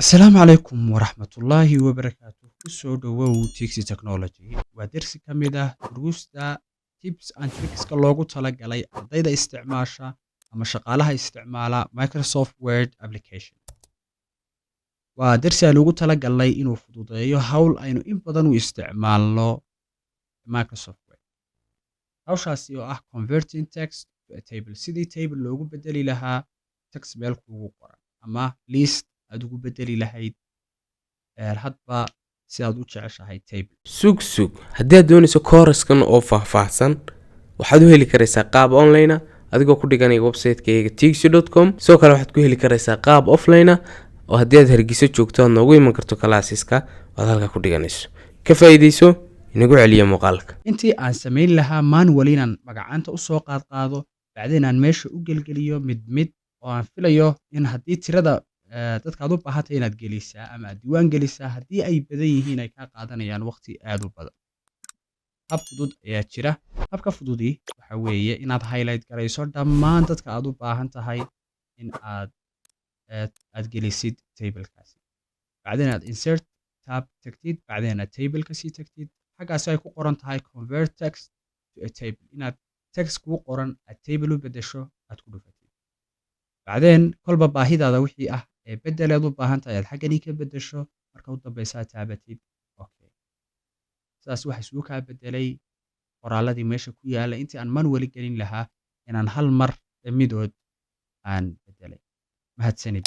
السلام عليكم ورحمة الله وبركاته. kusoo dhawow Tixi Technology waa dersi ka mid ah duruusta tips and trickska loogu talagalay ardayda isticmaasha ama shaqaalaha isticmaala Microsoft Word application. Waa dersi aan ugu talagalnay inuu fududeeyo hawl aynu in badan u isticmaalno Microsoft Word. Hawshaasi oo ah converting text to a table, sidii table loogu bedeli lahaa text meel kuugu qoran ama list aad ugu bedeli lahayd hadba si aad u jeceshahay table. sug haddii aad doonayso kooraskan oo faahfaahsan waxaad u heli karaysaa qaab online ah adigoo ku dhiganaya website-kayga tixi.com. sidoo kale waxaad ku heli karaysaa qaab offline ah oo haddii aad Hargeysa joogto aad noogu iman karto classeska aad halka ku dhiganayso. Ka faa'iideyso, inagu celiya muuqaalka. Intii aan samayn lahaa manually inaan magacaanta u soo qaado bacdeen aan meesha u gelgeliyo mid oo aan filayo in haddii tirada dadka aad u baahatay inaad gelisaa ama aad diiwaan gelisaa haddii ay badan yihiin ay kaa qaadanayaan waqti aad u badan. Hab fudud ayaa jira. Habka fududi waxa weeye inaad highlight garayso dhammaan dadka aad u baahan tahay in aad gelisid tablekaasi. Bacdeen aad insert tab tagtid, bacdeen aad tableka sii tagtid. Xaggaasi ay ku qoran tahay convert text to a table. Inaad text kuu qoran aad table u beddesho aad ku dhufatid. Bacdeen kolba baahidaada wixii ah ee beddel aad u baahan tahay aad xaggani ka beddesho marka u dambeysa aad taabatid okay. Sidaas waxa isugu kaa beddelay qoraalladii meesha ku yaala intii aan manually gelin lahaa inaan hal mar midood aan beddelay. Mahadsanid.